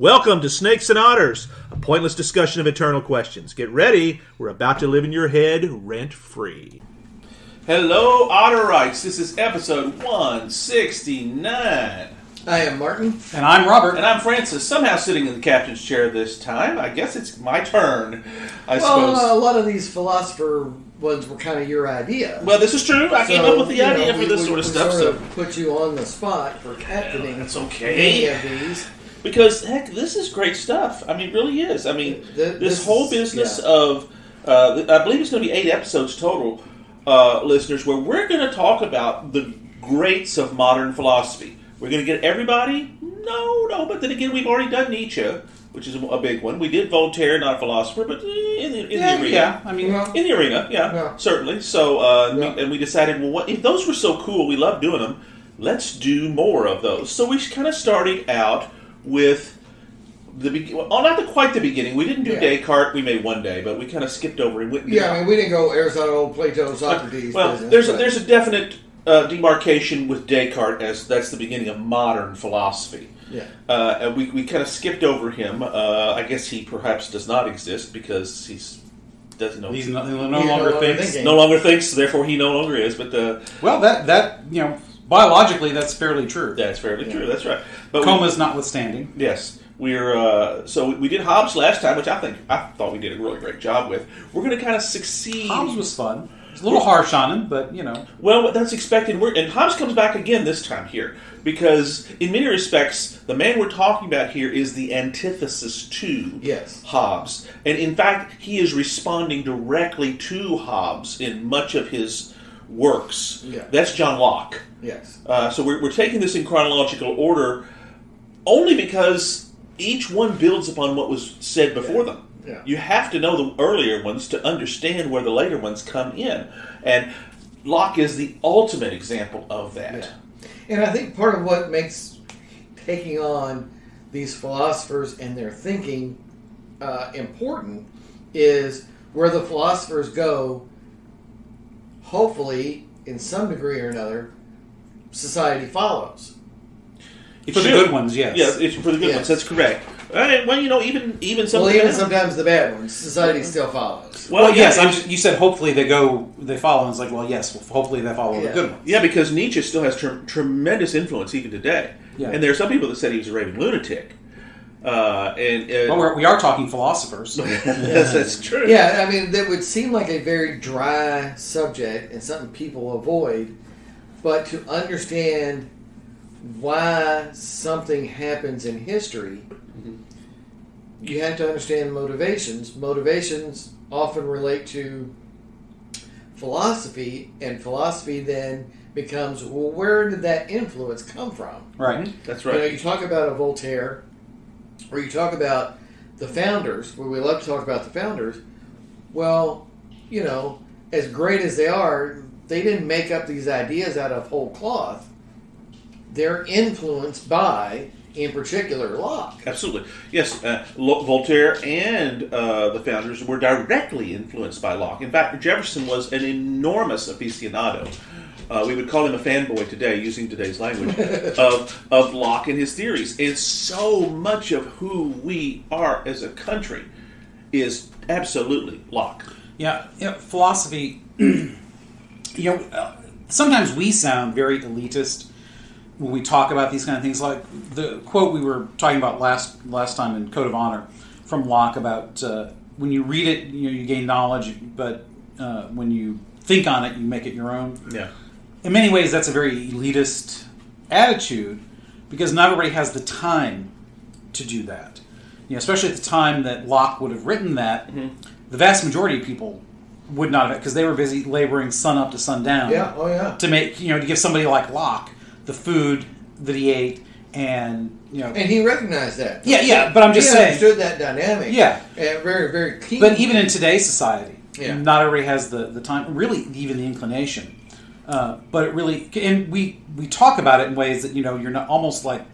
Welcome to Snakes and Otters, a pointless discussion of eternal questions. Get ready, we're about to live in your head rent-free. Hello, Otterites. This is episode 169. I am Martin. And I'm Robert. And I'm Francis, somehow sitting in the captain's chair this time. I guess it's my turn, I suppose. A lot of these philosopher ones were kind of your idea. Well, this is true. I came up with the idea for this sort of stuff. Sort of put you on the spot for captaining that's okay. any of these. Because, heck, this is great stuff. I mean, it really is. I mean, this whole business of, I believe it's going to be 8 episodes total, listeners, where we're going to talk about the greats of modern philosophy. We're going to get everybody? No, but then again, we've already done Nietzsche, which is a big one. We did Voltaire, not a philosopher, but in the arena. Yeah, I mean, in the arena, certainly. So, and we decided, well, if those were so cool, we love doing them, let's do more of those. So we kind of started out with not quite the beginning. We didn't do Descartes. We made one day, but we kind of skipped over and went. I mean, we didn't go Aristotle, Plato, Socrates. Well, there's a definite demarcation with Descartes as that's the beginning of modern philosophy. Yeah, and we kind of skipped over him. I guess he perhaps does not exist because doesn't know. He's no longer thinks. No longer thinks. Therefore, he no longer is. But well, that biologically, that's fairly true. That's fairly true. That's right. But comas notwithstanding. Yes, we're so we did Hobbes last time, which I thought we did a really great job with. We're going to kind of succeed. Hobbes was fun. It's a little harsh on him, but Well, that's expected. And Hobbes comes back again this time here because, in many respects, the man we're talking about here is the antithesis to Hobbes, and in fact, he is responding directly to Hobbes in much of his works. Yeah. That's John Locke. Yes. So we're taking this in chronological order only because each one builds upon what was said before them. Yeah. You have to know the earlier ones to understand where the later ones come in. And Locke is the ultimate example of that. Yeah. And I think part of what makes taking on these philosophers and their thinking important is where the philosophers go, hopefully, in some degree or another, society follows. For the good ones, yes. Yeah, it's for the good ones. That's correct. Well, even some. Well, even sometimes the bad ones, society still follows. Well, yes. You said hopefully they follow, and it's like, well, yes, hopefully they follow the good ones. Yeah, because Nietzsche still has tremendous influence even today. Yeah. And there are some people that said he was a raving lunatic. Well, we are talking philosophers. Yes, that's true. Yeah, I mean, that would seem like a very dry subject and something people avoid, but to understand why something happens in history, you have to understand motivations. Motivations often relate to philosophy, and philosophy then becomes, well, where did that influence come from? Right. That's right. You talk about a Voltaire, or you talk about the founders, where we love to talk about the founders. Well, as great as they are, they didn't make up these ideas out of whole cloth. They're influenced by, in particular, Locke. Absolutely. Yes, Voltaire and the founders were directly influenced by Locke. In fact, Jefferson was an enormous aficionado. We would call him a fanboy today, using today's language, of Locke and his theories. And so much of who we are as a country is absolutely Locke. Yeah, philosophy, sometimes we sound very elitist when we talk about these kind of things, like the quote we were talking about last time in Code of Honor from Locke about when you read it, you gain knowledge, but when you think on it, you make it your own. Yeah. In many ways, that's a very elitist attitude because not everybody has the time to do that. Especially at the time that Locke would have written that, the vast majority of people would not have, because they were busy laboring sun up to sundown. Yeah. Oh yeah. To make to give somebody like Locke the food that he ate, and and he recognized that. Yeah, but I'm just saying, he understood that dynamic. Yeah, and very, very keen. But even in today's society, not everybody has the time, really, even the inclination. But it really, and we talk about it in ways that you're not almost like.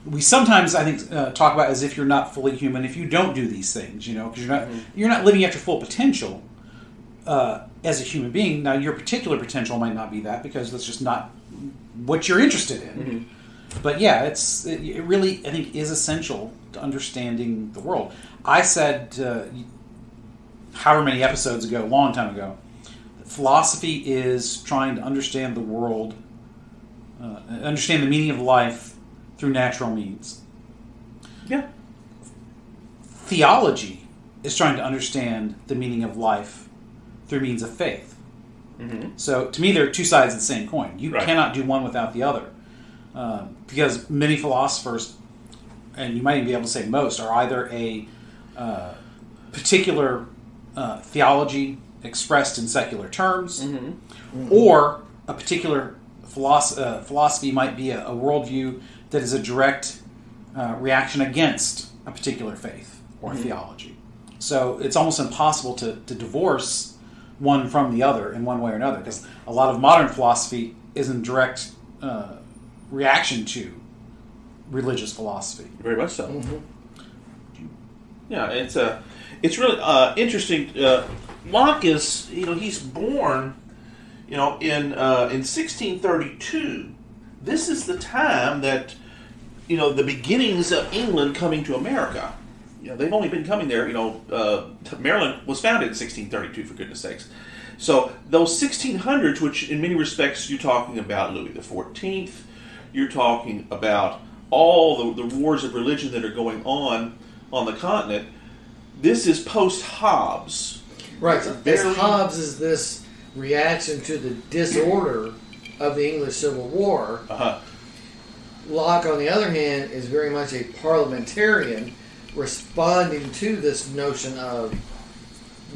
We sometimes, I think, talk about as if you're not fully human if you don't do these things, because you're not living at your full potential. As a human being. Now, your particular potential might not be that because that's just not what you're interested in. But yeah, it really, I think, is essential to understanding the world. I said, however many episodes ago, a long time ago, that philosophy is trying to understand the world, understand the meaning of life through natural means. Yeah. Theology is trying to understand the meaning of life through means of faith. Mm-hmm. So, to me, they're two sides of the same coin. You Right. cannot do one without the other. Because many philosophers, and you might even be able to say most, are either a particular theology expressed in secular terms, or a particular philosophy might be a worldview that is a direct reaction against a particular faith or theology. So it's almost impossible to divorce one from the other in one way or another, because a lot of modern philosophy is in direct reaction to religious philosophy. Very much so. Yeah, it's really interesting. Locke is, he's born, in 1632. This is the time that, the beginnings of England coming to America. They've only been coming there, Maryland was founded in 1632, for goodness sakes. So those 1600s, which in many respects you're talking about Louis XIV, you're talking about all the wars of religion that are going on the continent. This is post-Hobbes. Right. As Hobbes is this reaction to the disorder of the English Civil War. Locke, on the other hand, is very much a parliamentarian responding to this notion of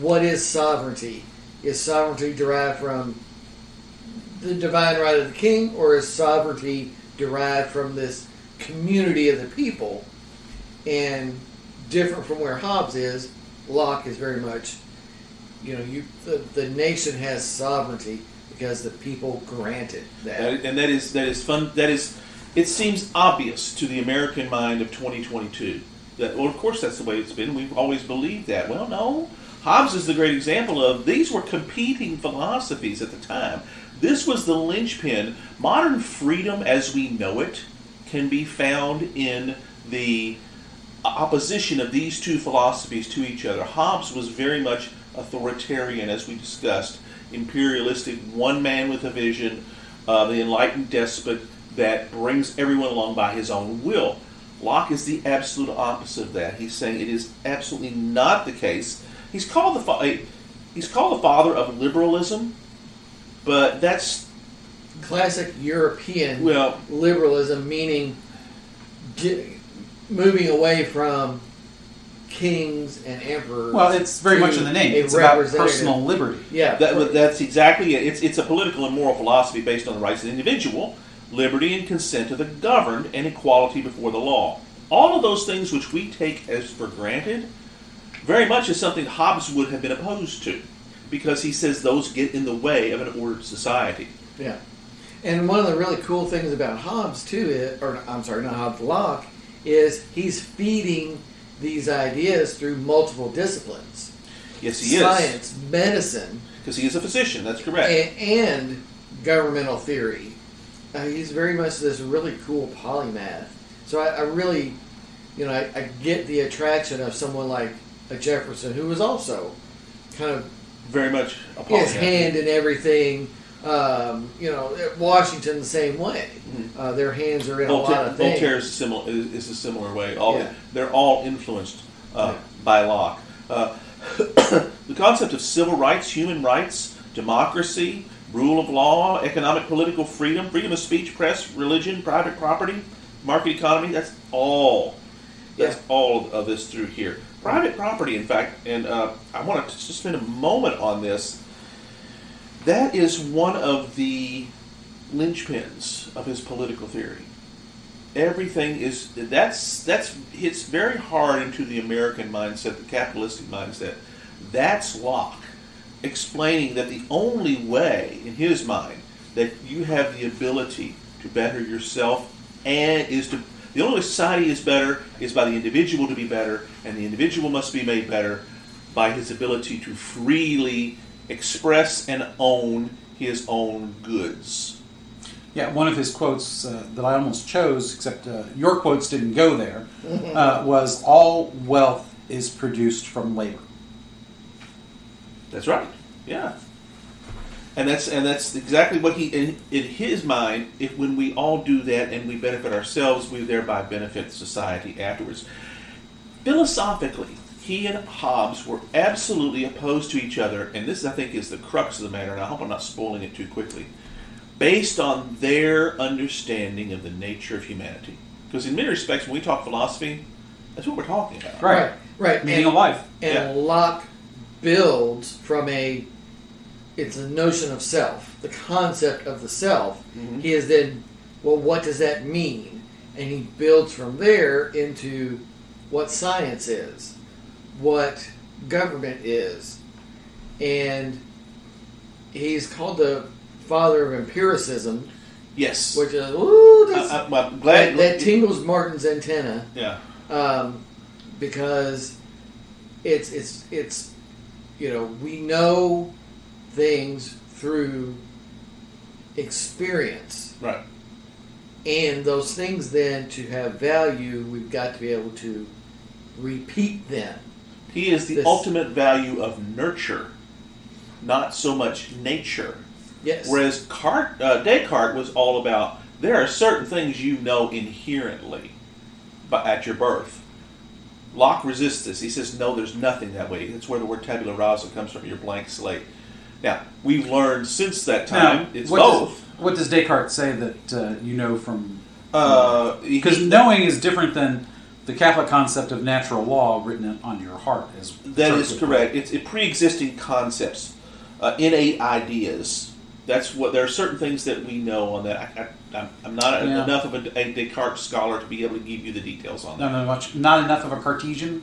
what is sovereignty? Is sovereignty derived from the divine right of the king, or is sovereignty derived from this community of the people? And different from where Hobbes is, Locke is very much, the nation has sovereignty because the people granted that. And that is fun. It seems obvious to the American mind of 2022 that, well, of course that's the way it's been. We've always believed that. Well, no. Hobbes is the great example of these were competing philosophies at the time. This was the linchpin. Modern freedom as we know it can be found in the opposition of these two philosophies to each other. Hobbes was very much authoritarian, as we discussed, imperialistic, one man with a vision, the enlightened despot that brings everyone along by his own will. Locke is the absolute opposite of that. He's saying it is absolutely not the case. He's called the father of liberalism, but that's classic European liberalism, meaning moving away from kings and emperors. Well, it's very much in the name. It's about personal liberty. Yeah, that's exactly it. It's a political and moral philosophy based on the rights of the individual, liberty and consent of the governed, and equality before the law. All of those things which we take as for granted very much is something Hobbes would have been opposed to, because he says those get in the way of an ordered society. Yeah. And one of the really cool things about Hobbes, too, Locke, is he's feeding these ideas through multiple disciplines. Yes, he is. Science, medicine. Because he is a physician, that's correct. And governmental theory. He's very much this really cool polymath. So I really, I get the attraction of someone like a Jefferson, who was also kind of very much a polymath. His hand in everything. Washington the same way. Their hands are in a lot of things. Voltaire is a similar way. They're all influenced by Locke. The concept of civil rights, human rights, democracy, rule of law, economic, political freedom, freedom of speech, press, religion, private property, market economy, that's all of this through here. Private property, in fact, and I want to just spend a moment on this. That is one of the linchpins of his political theory. Everything hits very hard into the American mindset, the capitalistic mindset. That's Locke explaining that the only way, in his mind, that you have the ability to better yourself the only way society is better is by the individual to be better, and the individual must be made better by his ability to freely express and own his own goods. Yeah, one of his quotes that I almost chose, except your quotes didn't go there, was all wealth is produced from labor. That's right. Yeah. And that's exactly what he in his mind. If when we all do that and we benefit ourselves, we thereby benefit society afterwards. Philosophically, he and Hobbes were absolutely opposed to each other, and this I think is the crux of the matter. And I hope I'm not spoiling it too quickly. Based on their understanding of the nature of humanity, because in many respects, when we talk philosophy, that's what we're talking about. Right. Meaning of life. And Locke builds from it's a notion of self, the concept of the self. Mm-hmm. He is then, well, what does that mean? And he builds from there into what science is, what government is. And he's called the father of empiricism. Yes. Which is, I'm glad that tingles Martin's antenna. Yeah. Because it's we know things through experience. Right. And those things then, to have value, we've got to be able to repeat them. He is the ultimate value of nurture, not so much nature. Yes. Whereas Descartes was all about, there are certain things you know inherently at your birth. Locke resists this. He says, no, there's nothing that way. That's where the word tabula rasa comes from, your blank slate. Now, we've learned since that time, it's both. What does Descartes say that you know from... Because knowing is different than the Catholic concept of natural law written on your heart. That is correct. It's pre-existing concepts, innate ideas. That's what. There are certain things that we know on that. I'm not enough of a Descartes scholar to be able to give you the details on that. Not enough of a Cartesian?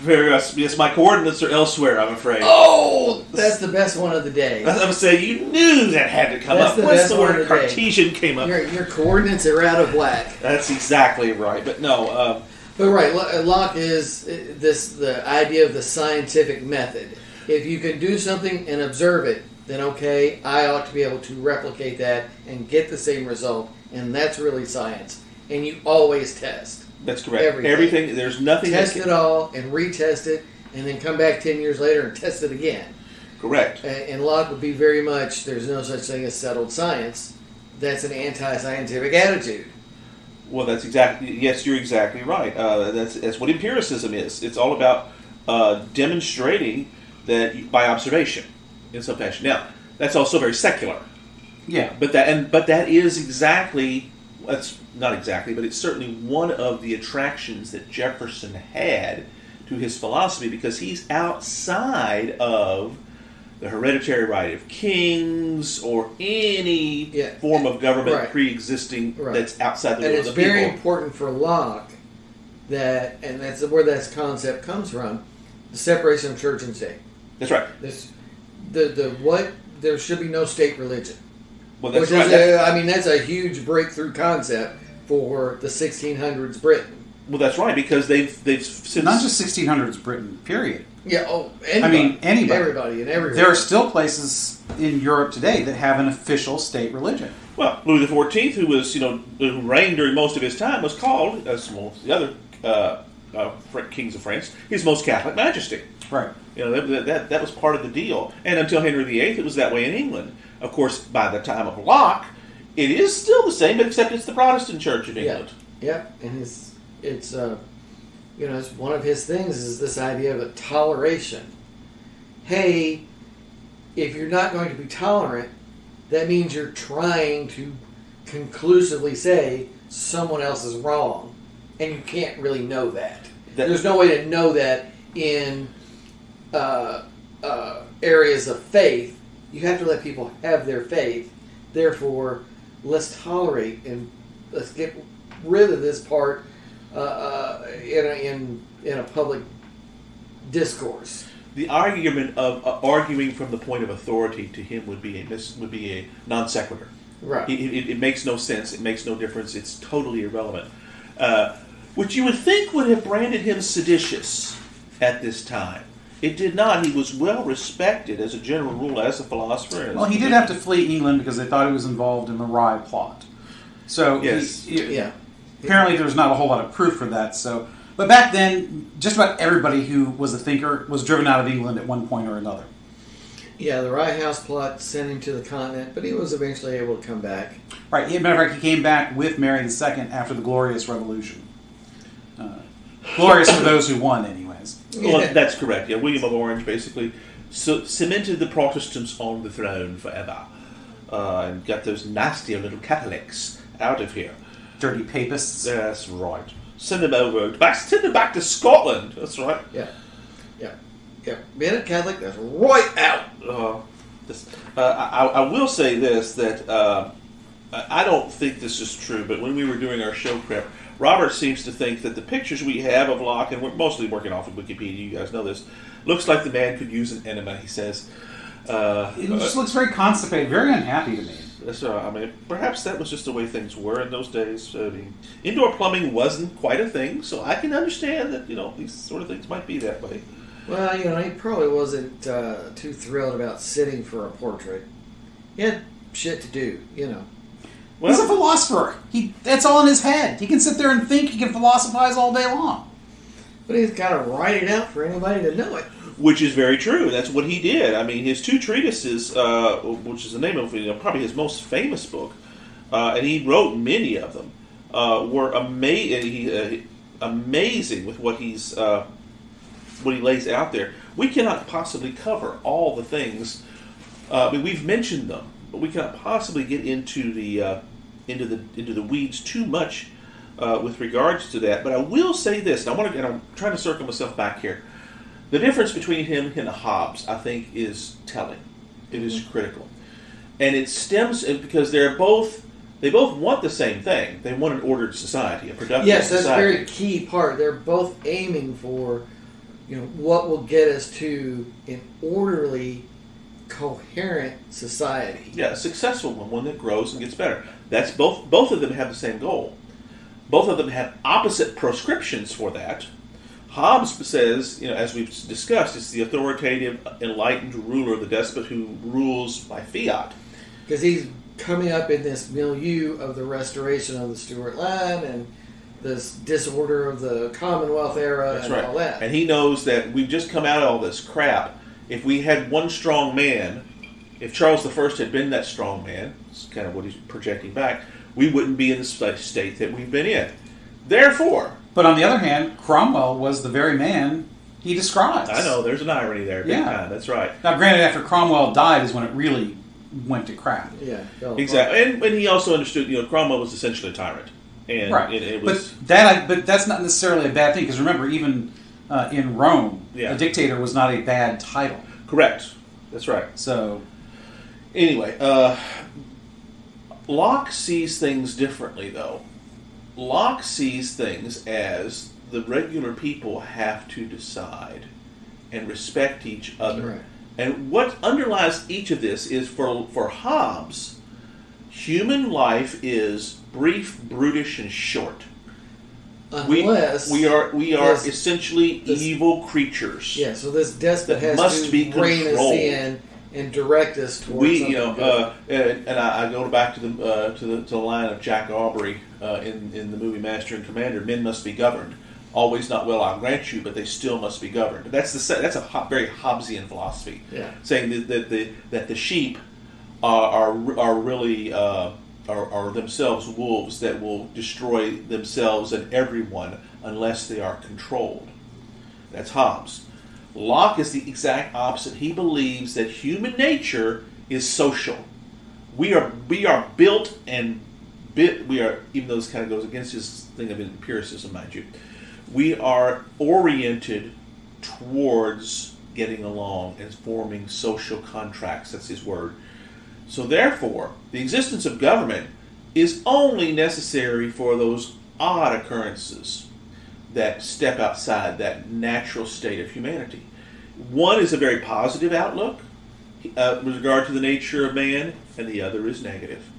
Yes, my coordinates are elsewhere, I'm afraid. Oh, that's the best one of the day. I was going to say, you knew that had to come up. Once the word Cartesian came up. Your coordinates are out of whack. That's exactly right. But no. But right, Locke is the idea of the scientific method. If you can do something and observe it, then okay, I ought to be able to replicate that and get the same result, and that's really science. And you always test. That's correct. Everything. There's nothing. Test it all and retest it, and then come back 10 years later and test it again. Correct. And Locke would be very much, there's no such thing as settled science. That's an anti-scientific attitude. Well, that's exactly. Yes, you're exactly right. That's what empiricism is. It's all about demonstrating that by observation, in some fashion. Now, that's also very secular. Yeah. But that is exactly. That's not exactly, but it's certainly one of the attractions that Jefferson had to his philosophy, because he's outside of the hereditary right of kings or any form of government pre-existing that's outside the will of the people. And it's very important for Locke and that's where that concept comes from, the separation of church and state. That's right. There should be no state religion. Well, that's right. That's a huge breakthrough concept for the 1600s Britain. Well, that's right, because they've since not just 1600s Britain, period. Yeah. Oh, anybody. Anybody. Everybody and everywhere. There are still places in Europe today that have an official state religion. Well, Louis XIV, who reigned during most of his time, was called, as the other kings of France, His Most Catholic Majesty. Right. That was part of the deal, and until Henry VIII, it was that way in England. Of course, by the time of Locke, it is still the same, except it's the Protestant Church of England. Yeah, and it's one of his things is this idea of a toleration. Hey, if you're not going to be tolerant, that means you're trying to conclusively say someone else is wrong, and you can't really know that. There's no way to know that in areas of faith. You have to let people have their faith. Therefore, let's tolerate and let's get rid of this part in a public discourse. The argument of arguing from the point of authority to him would be a non sequitur. Right. It makes no sense. It makes no difference. It's totally irrelevant. Which you would think would have branded him seditious at this time. It did not. He was well respected as a general rule as a philosopher. Well, he did have to flee England because they thought he was involved in the Rye plot. So, yes. Apparently there's not a whole lot of proof for that. So, but back then, just about everybody who was a thinker was driven out of England at one point or another. Yeah, the Rye House plot sent him to the continent, but he was eventually able to come back. Right. As a matter of fact, he came back with Mary II after the Glorious Revolution. Glorious for those who won, anyways. Well, that's correct. Yeah, William of Orange basically cemented the Protestants on the throne forever, and got those nasty little Catholics out of here. Dirty papists. That's right. Send them over. Send them back to Scotland. That's right. Yeah. Being a Catholic, that's right out. I will say this, that I don't think this is true, but when we were doing our show prep, Robert seems to think that the pictures we have of Locke, and we're mostly working off of Wikipedia, you guys know this, looks like the man could use an enema, he says. It just looks very constipated, very unhappy to me. I mean, perhaps that was just the way things were in those days. I mean, indoor plumbing wasn't quite a thing, so I can understand that, these sort of things might be that way. Well, he probably wasn't too thrilled about sitting for a portrait. He had shit to do, Well, he's a philosopher. That's all in his head. He can sit there and think. He can philosophize all day long. But he's got to write it out for anybody to know it. Which is very true. That's what he did. I mean, his two treatises, which is the name of probably his most famous book, and he wrote many of them, were amazing with what he lays out there. We cannot possibly cover all the things. We've mentioned them, but we cannot possibly get into the weeds too much with regards to that. But I will say this, and I'm trying to circle myself back here. The difference between him and Hobbes, I think, is telling. It is critical, and it stems because they both want the same thing. They want an ordered society, a productive society. Yes, that's a very key part. They're both aiming for, what will get us to an orderly, coherent society. Yeah, a successful one that grows and gets better. That's both of them have the same goal. Both of them have opposite prescriptions for that. Hobbes says, as we've discussed, it's the authoritative, enlightened ruler, the despot who rules by fiat. Because he's coming up in this milieu of the restoration of the Stuart line and this disorder of the Commonwealth era. That's and right. All that. And he knows that we've just come out of all this crap. If we had one strong man, if Charles I had been that strong man, it's kind of what he's projecting back, we wouldn't be in the state that we've been in. Therefore... But on the other hand, Cromwell was the very man he describes. I know, there's an irony there. Big time. That's right. Now, granted, after Cromwell died is when it really went to crap. Yeah. Exactly. And he also understood, Cromwell was essentially a tyrant. And right. It was... But that's not necessarily a bad thing, because remember, even in Rome, a dictator was not a bad title. Correct. That's right. So... Anyway, Locke sees things differently, though. Locke sees things as the regular people have to decide and respect each other. Right. And what underlies each of this is, for Hobbes, human life is brief, brutish, and short. Unless we are essentially evil creatures. Yeah, so this despot has must to be rein us controlled. in and direct us towards something good. And I go back to the line of Jack Aubrey in the movie Master and Commander. Men must be governed. Always not well, I'll grant you, but they still must be governed. That's a very Hobbesian philosophy, saying that the sheep are really are themselves wolves that will destroy themselves and everyone unless they are controlled. That's Hobbes. Locke is the exact opposite. He believes that human nature is social. We are built and we are, even though this kind of goes against his thing of empiricism, mind you, we are oriented towards getting along and forming social contracts. That's his word. So therefore, the existence of government is only necessary for those odd occurrences that step outside that natural state of humanity. One is a very positive outlook with regard to the nature of man, and the other is negative.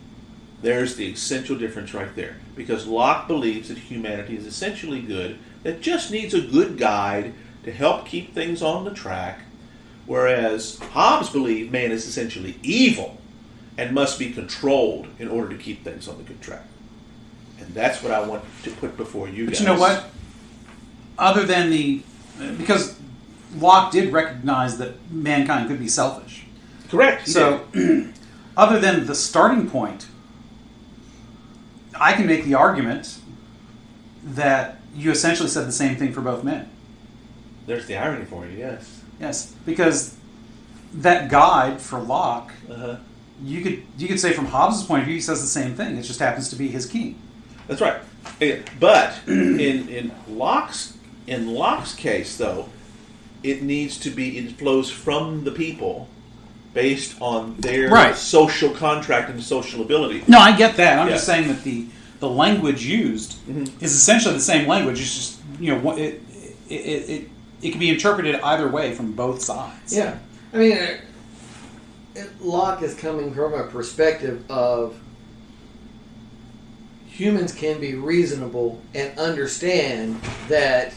There's the essential difference right there. Because Locke believes that humanity is essentially good, that just needs a good guide to help keep things on the track, whereas Hobbes believed man is essentially evil and must be controlled in order to keep things on the good track. And that's what I want to put before you guys. But you know what? Other than because Locke did recognize that mankind could be selfish. Correct. So, other than the starting point, I can make the argument that you essentially said the same thing for both men. There's the irony for you, yes. Yes, because that guide for Locke, you could say from Hobbes' point of view, he says the same thing. It just happens to be his key. That's right. But in Locke's case, though, it flows from the people based on their social contract and social ability. No, I get that. I'm just saying that the language used is essentially the same language. It's just it can be interpreted either way from both sides. Yeah, I mean, Locke is coming from a perspective of humans can be reasonable and understand that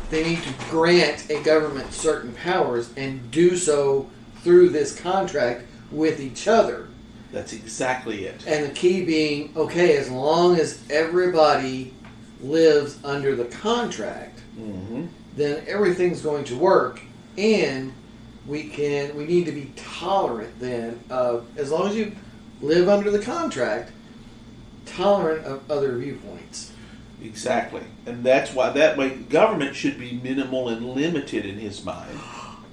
they need to grant a government certain powers and do so through this contract with each other. That's exactly it. And the key being, okay, as long as everybody lives under the contract, then everything's going to work, and we need to be tolerant then of, as long as you live under the contract, tolerant of other viewpoints. Exactly. And that's why that way government should be minimal and limited in his mind.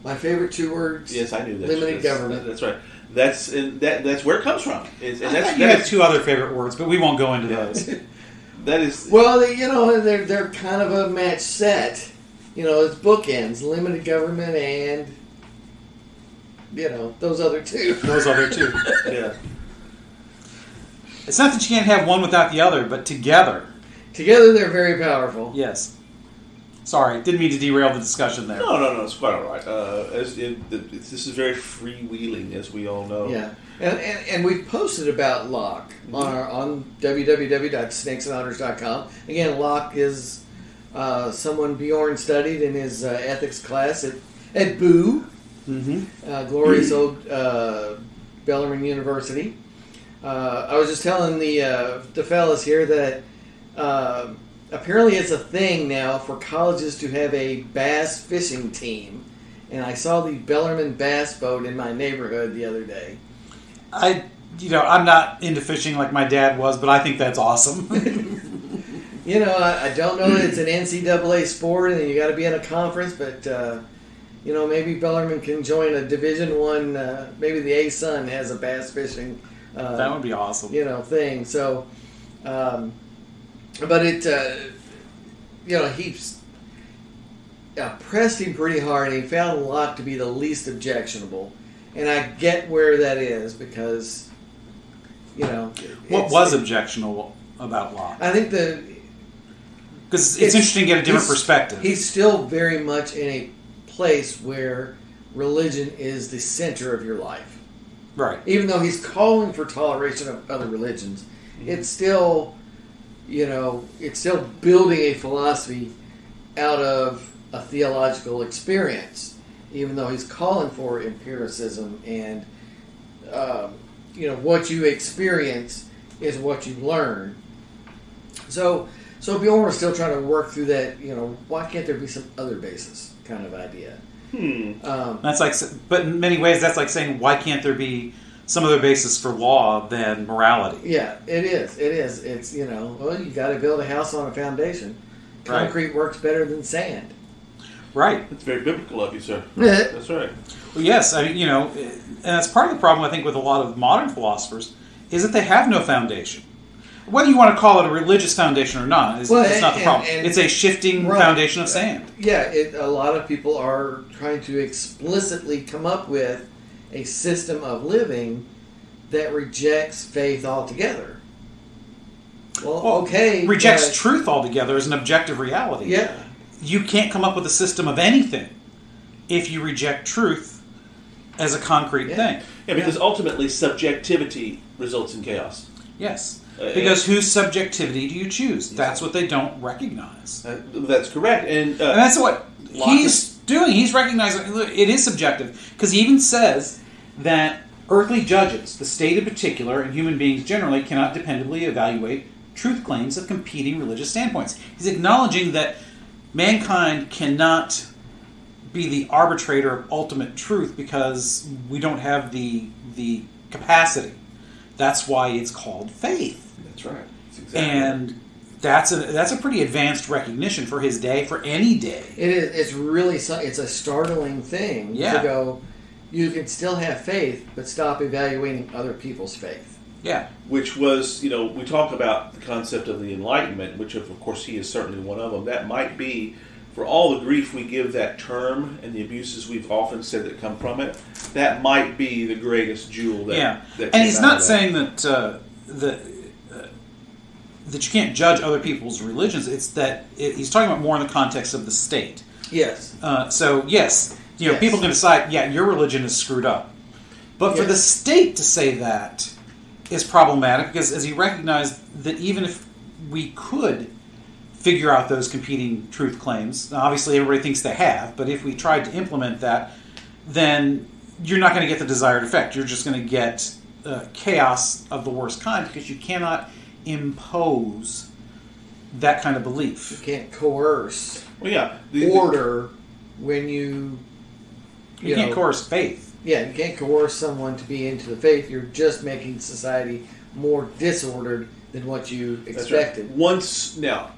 My favorite two words. Yes, I knew that. Limited government. That's right. That's where it comes from. You have two other favorite words, but we won't go into those. That is... Well, they're kind of a match set. It's bookends. Limited government and, those other two. Those other two. Yeah. It's not that you can't have one without the other, but together. Together they're very powerful. Yes. Sorry, didn't mean to derail the discussion there. No, it's quite all right. This is very freewheeling, as we all know. Yeah, and we've posted about Locke on www.snakesandotters.com. Again, Locke is someone Bjorn studied in his ethics class at Boo, glorious old Bellarmine University. I was just telling the fellas here that apparently it's a thing now for colleges to have a bass fishing team. And I saw the Bellarmine bass boat in my neighborhood the other day. I'm not into fishing like my dad was, but I think that's awesome. I don't know that it's an NCAA sport and you got to be in a conference, but maybe Bellarmine can join a Division I. Maybe the A-Sun has a bass fishing. That would be awesome. Thing. So, but it, he pressed him pretty hard, and he found Locke to be the least objectionable. And I get where that is because, what was objectionable about Locke? I think because it's interesting to get a different perspective. He's still very much in a place where religion is the center of your life. Right. Even though he's calling for toleration of other religions, it's still, it's still building a philosophy out of a theological experience. Even though he's calling for empiricism and, what you experience is what you learn. So Bjorn was still trying to work through that. Why can't there be some other basis kind of idea? That's like, but in many ways, that's like saying, why can't there be some other basis for law than morality? Yeah, it is. It's, you got to build a house on a foundation. Concrete works better than sand. Right. It's very biblical of you, sir. That's right. Well, yes, and that's part of the problem, I think, with a lot of modern philosophers, is that they have no foundation. Whether you want to call it a religious foundation or not, it's not the problem. It's a shifting foundation of sand. Yeah, a lot of people are trying to explicitly come up with a system of living that rejects faith altogether. Well, okay. Rejects truth altogether as an objective reality. Yeah. You can't come up with a system of anything if you reject truth as a concrete thing. Yeah, because ultimately subjectivity results in chaos. Yes. Because whose subjectivity do you choose? That's what they don't recognize. That's correct. And that's what he's doing. He's recognizing it is subjective. Because he even says that earthly judges, the state in particular, and human beings generally, cannot dependably evaluate truth claims of competing religious standpoints. He's acknowledging that mankind cannot be the arbitrator of ultimate truth because we don't have the capacity. That's why it's called faith. That's right. That's exactly and that's a pretty advanced recognition for his day, for any day. It is. It's really it's a startling thing to go. You can still have faith, but stop evaluating other people's faith. Yeah. Which was, we talk about the concept of the Enlightenment, which of course he is certainly one of them. That might be, for all the grief we give that term and the abuses we've often said that come from it, that might be the greatest jewel that and he's not saying that that you can't judge other people's religions. It's that he's talking about more in the context of the state. Yes. So, yes, people can decide, your religion is screwed up. But for the state to say that is problematic because, as he recognized, that even if we could figure out those competing truth claims, obviously everybody thinks they have, but if we tried to implement that, then you're not going to get the desired effect. You're just going to get chaos of the worst kind because you cannot impose that kind of belief. You can't coerce order when you can't coerce faith. Yeah, you can't coerce someone to be into the faith. You're just making society more disordered than what you expected. Right.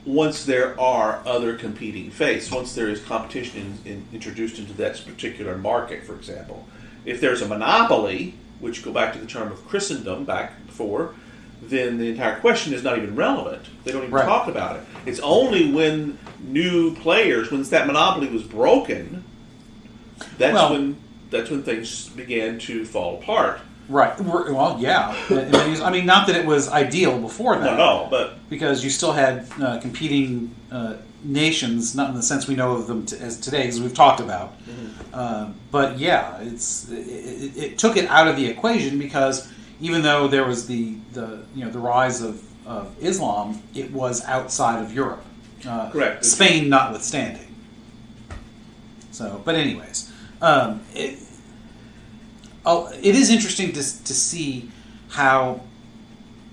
Once there are other competing faiths, once there is competition introduced into that particular market, for example, if there's a monopoly, which go back to the term of Christendom back before, then the entire question is not even relevant. They don't even talk about it. It's only when new players, when that monopoly was broken, that's when things began to fall apart. Right. Well, yeah. I mean, not that it was ideal before that. No, but because you still had competing nations, not in the sense we know of them as today, as we've talked about. Mm-hmm. But yeah, it took it out of the equation because even though there was the rise of Islam, it was outside of Europe. Correct. Spain notwithstanding. So, but anyways, it is interesting to see how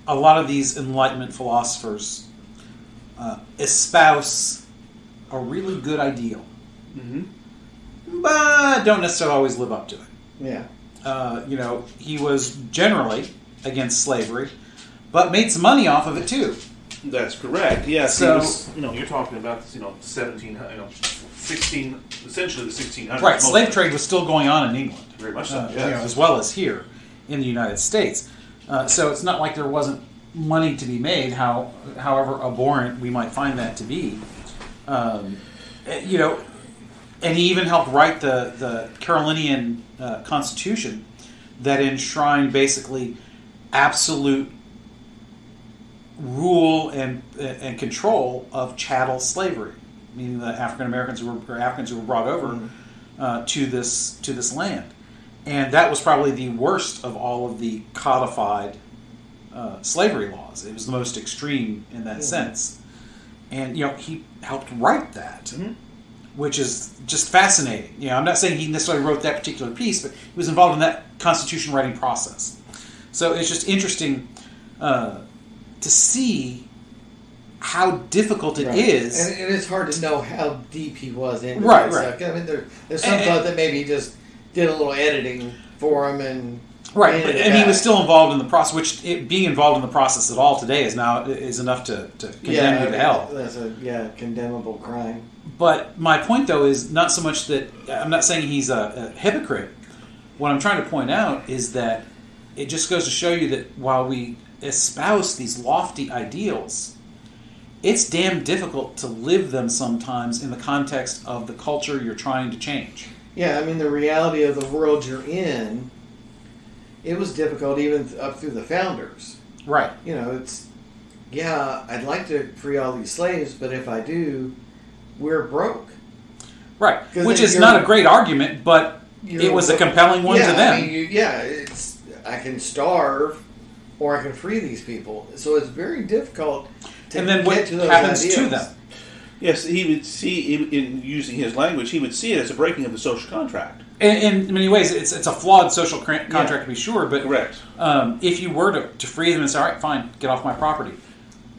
a lot of these Enlightenment philosophers espouse a really good ideal, but don't necessarily always live up to it. Yeah. He was generally against slavery, but made some money off of it too. That's correct. Yes. So, you're talking about 1700, essentially the 1600s. Right. Slave trade was still going on in England. Very much so. Yes. As well as here in the United States. So it's not like there wasn't money to be made, however abhorrent we might find that to be. And he even helped write the Carolinian Constitution that enshrined basically absolute rule and control of chattel slavery, meaning the African Americans who were brought over to this land, and that was probably the worst of all of the codified slavery laws. It was the most extreme in that sense, and he helped write that. Which is just fascinating. I'm not saying he necessarily wrote that particular piece, but he was involved in that constitution writing process. So it's just interesting to see how difficult it is. And it's hard to know how deep he was into it. Right. I mean, there's some thought that maybe he just did a little editing for him and... Right, and he was still involved in the process, which being involved in the process at all today is enough to condemn you to hell. That's a condemnable crime. But my point, though, is not so much that I'm not saying he's a hypocrite. What I'm trying to point out is that it just goes to show you that while we espouse these lofty ideals, it's damn difficult to live them sometimes in the context of the culture you're trying to change. Yeah, I mean, the reality of the world you're in, it was difficult even up through the founders. Right. I'd like to free all these slaves, but if I do, we're broke. Right, which is not a great argument, but it was a compelling one to them. I mean, I can starve, or I can free these people. So it's very difficult to and then get what to those happens ideals. to them? Yes, he would see, in using his language, he would see it as a breaking of the social contract. In many ways, it's a flawed social contract to be sure, but correct. If you were to free them and say, all right, fine, get off my property,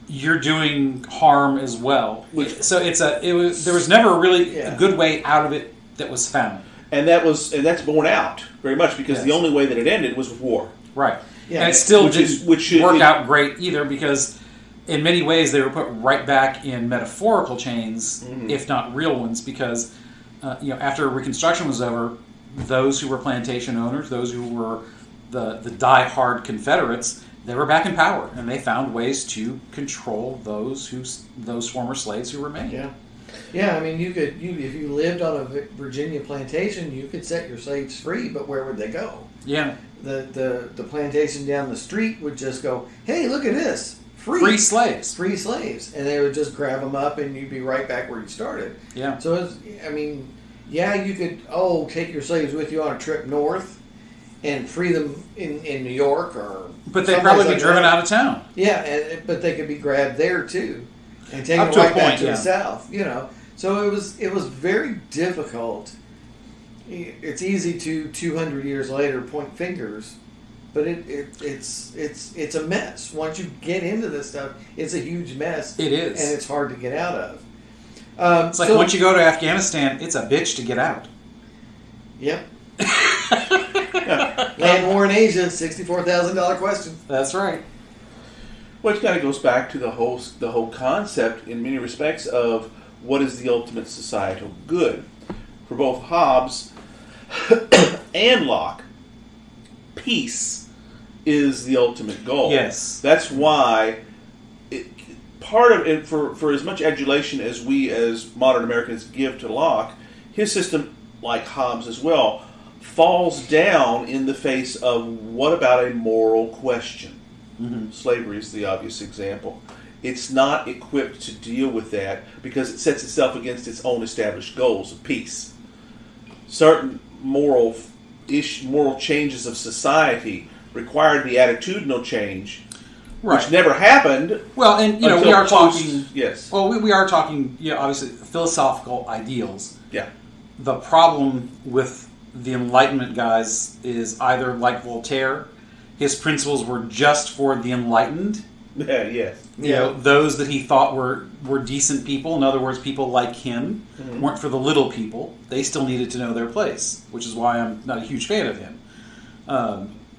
you're doing harm as well. So there was never really a good way out of it that was found. And that's borne out very much because the only way that it ended was with war. Right. Yeah. And it still didn't work out great either because in many ways they were put right back in metaphorical chains, if not real ones, because after Reconstruction was over, those who were plantation owners, those who were the die-hard Confederates, they were back in power, and they found ways to control those former slaves who remained. Yeah. Yeah, I mean, if you lived on a Virginia plantation, you could set your slaves free, but where would they go? Yeah. The plantation down the street would just go, hey, look at this. Free slaves. Free slaves. And they would just grab them up and you'd be right back where you started. Yeah. So, you could, take your slaves with you on a trip north and free them in New York or... But they'd probably be driven out of town. Yeah, but they could be grabbed there too. And taken Up to right a back point, to the south, So it was very difficult. It's easy to 200 years later point fingers, but it's a mess. Once you get into this stuff, it's a huge mess. It is, and it's hard to get out of. It's like once you go to Afghanistan, it's a bitch to get out. Yep. Land war in Asia, $64,000 question. That's right. Well, it kind of goes back to the whole concept in many respects of what is the ultimate societal good. For both Hobbes and Locke, peace is the ultimate goal. Yes. That's why part of it, for as much adulation as we as modern Americans give to Locke, his system, like Hobbes as well, falls down in the face of what about a moral question? Mm-hmm. Slavery is the obvious example. It's not equipped to deal with that because it sets itself against its own established goals of peace. Certain moral changes of society required the attitudinal change, which never happened. Well, and we are talking. Yes. Well, we are talking. Obviously, philosophical ideals. Yeah. The problem with the Enlightenment guys is either like Voltaire, his principles were just for the enlightened. Yeah, yes. Those that he thought were decent people, in other words, people like him, weren't for the little people. They still needed to know their place, which is why I'm not a huge fan of him.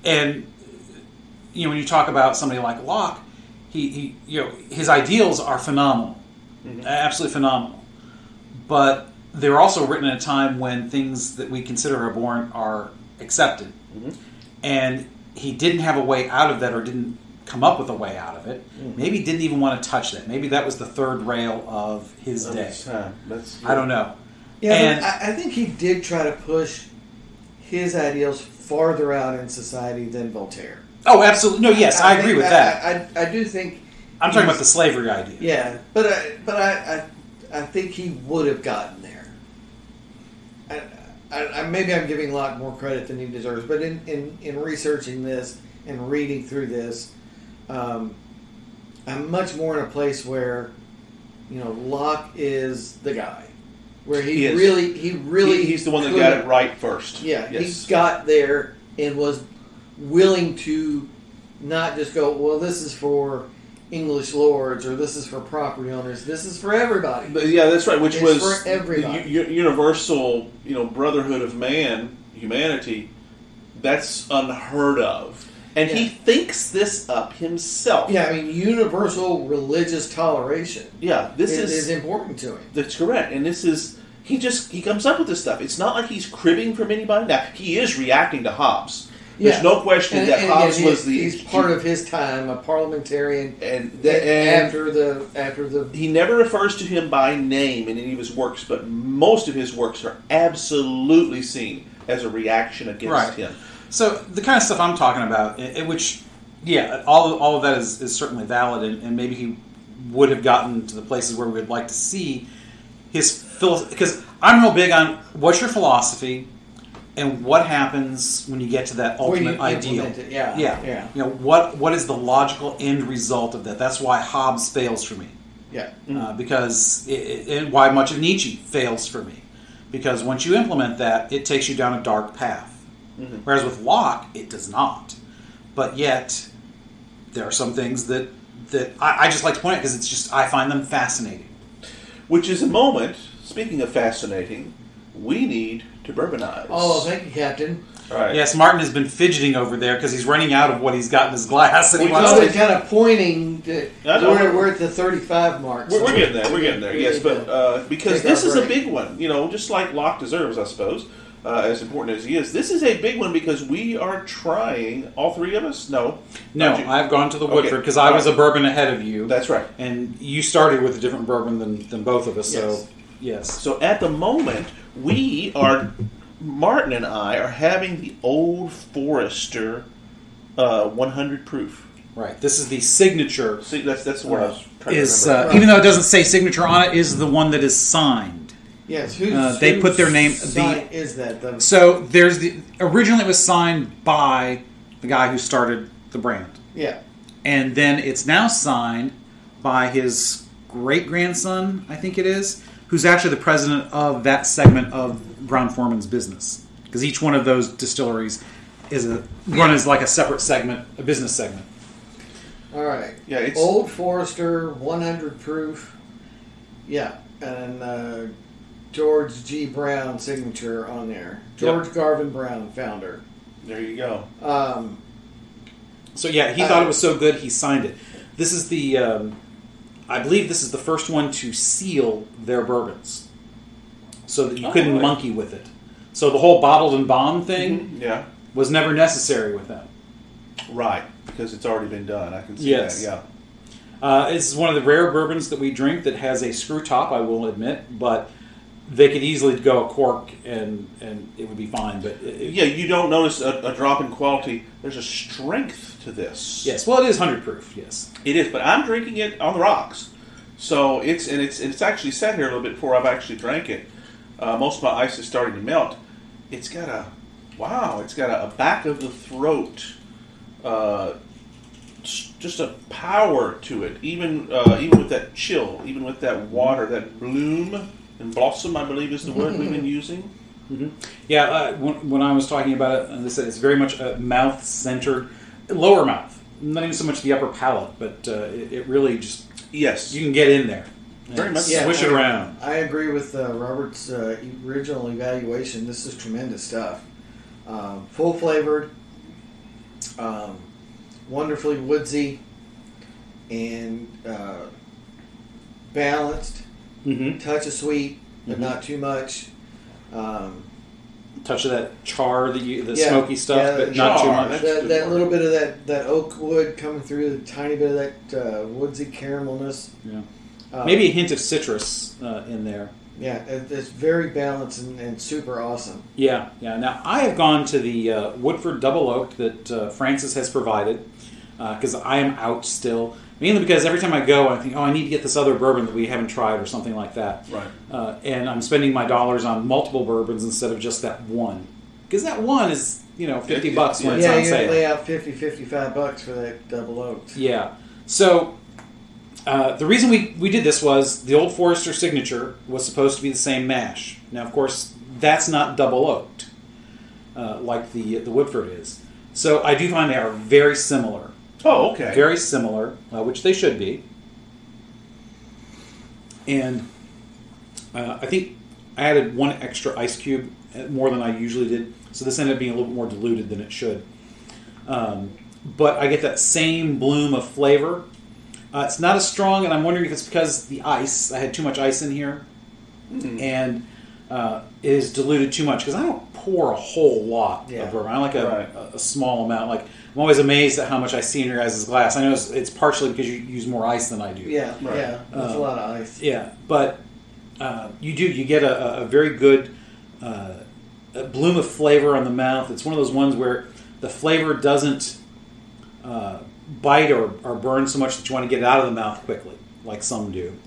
And when you talk about somebody like Locke, he his ideals are phenomenal, absolutely phenomenal. But they were also written at a time when things that we consider abhorrent are accepted, and he didn't have a way out of that, or didn't come up with a way out of it. Maybe didn't even want to touch that. Maybe that was the third rail of his day. I don't know. Yeah, and I think he did try to push his ideals farther out in society than Voltaire. Oh, absolutely. No, yes, I agree with that. I do think... I'm talking about the slavery idea. Yeah, but I think he would have gotten there. Maybe I'm giving Locke more credit than he deserves, but in researching this and reading through this, I'm much more in a place where, Locke is the guy, where he's the one that got it right first. Yeah, yes. He got there and was willing to not just go, well, this is for English lords, or this is for property owners. This is for everybody. But yeah, that's right. Which was for everybody. The universal, brotherhood of man, humanity. That's unheard of. And he thinks this up himself. Yeah, universal religious toleration. Yeah, this is important to him. That's correct. And this is he comes up with this stuff. It's not like he's cribbing from anybody. Now he is reacting to Hobbes. There's no question that Hobbes was he's part of his time, a parliamentarian, and after the he never refers to him by name in any of his works, but most of his works are absolutely seen as a reaction against him. So the kind of stuff I'm talking about, which, all of that is certainly valid, and maybe he would have gotten to the places where we'd like to see his philosophy. Because I'm real big on what's your philosophy, and what happens when you get to that ultimate ideal. Yeah. You know, what is the logical end result of that? That's why Hobbes fails for me. Yeah. Because why much of Nietzsche fails for me. Because once you implement that, it takes you down a dark path. Whereas with Locke, it does not. But yet, there are some things that I just like to point out because it's just, I find them fascinating. Which is a moment, speaking of fascinating, we need to bourbonize. Oh, thank you, Captain. All right. Yes, Martin has been fidgeting over there because he's running out of what he's got in his glass. And he wants always kind of pointing to, we're we're at the 35 mark. We're getting there. We're getting there. Yes, but because this is a big one, just like Locke deserves, I suppose, as important as he is. This is a big one because we are trying. All three of us? No, I've gone to the Woodford because I was a bourbon ahead of you. That's right. And you started with a different bourbon than both of us. Yes. So yes. So at the moment, Martin and I are having the Old Forester 100 proof. Right. This is the signature. See, that's the word I was trying to remember. Even though it doesn't say signature on it, is the one that is signed. Yes. They put their name. Is that? So there's originally it was signed by the guy who started the brand. Yeah. And then it's now signed by his great-grandson, I think it is, who's actually the president of that segment of Brown-Forman's business. Because each one of those distilleries is run as like a separate segment, a business segment. All right. Yeah, it's Old Forester 100 proof. Yeah, and George G. Brown signature on there. George Garvin Brown, founder. There you go. So yeah, he thought it was so good he signed it. This is the, I believe this is the first one to seal their bourbons, so that you couldn't monkey with it. So the whole bottled and bond thing, was never necessary with them. Right, because it's already been done. I can see that. Yeah. It's one of the rare bourbons that we drink that has a screw top, I will admit, but they could easily go a cork and it would be fine. But you don't notice a drop in quality. There's a strength to this. Yes, well, it is 100 proof. Yes, it is. But I'm drinking it on the rocks, so it's actually sat here a little bit before I've actually drank it. Most of my ice is starting to melt. It's got a back of the throat. Just a power to it, even with that chill, even with that water, that bloom and blossom, I believe is the word we've been using. Mm-hmm. Yeah, when I was talking about it, they said it's very much a mouth-centered, lower mouth, not even so much the upper palate, but it really just you can get in there, very much. Swish it around. I agree with Robert's original evaluation. This is tremendous stuff, full flavored. Wonderfully woodsy and balanced. Touch of sweet, but not too much. Touch of that char, the smoky stuff, but not too much. That little bit of that oak wood coming through, the tiny bit of that woodsy caramelness. Yeah, maybe a hint of citrus in there. Yeah, it's very balanced and super awesome. Yeah. Now, I have gone to the Woodford Double Oak that Francis has provided because I am out still. Mainly because every time I go, I think, I need to get this other bourbon that we haven't tried or something like that. Right. And I'm spending my dollars on multiple bourbons instead of just that one. Because that one is, $50 when it's on sale. Yeah, you're going to lay out $50-$55 for that Double Oak. Yeah. So the reason we did this was the Old Forester signature was supposed to be the same mash. Now, of course, that's not double oaked like the Woodford is. So I do find they are very similar. Oh, okay. Very similar, which they should be. And I think I added one extra ice cube, more than I usually did. So this ended up being a little bit more diluted than it should. But I get that same bloom of flavor. It's not as strong, and I'm wondering if it's because the ice. I had too much ice in here. And it is diluted too much. Because I don't pour a whole lot of bourbon. I like a small amount. Like I'm always amazed at how much I see in your guys' glass. I know it's partially because you use more ice than I do. Yeah, there's a lot of ice. Yeah, but you get a very good bloom of flavor on the mouth. It's one of those ones where the flavor doesn't bite or burn so much that you want to get it out of the mouth quickly, like some do,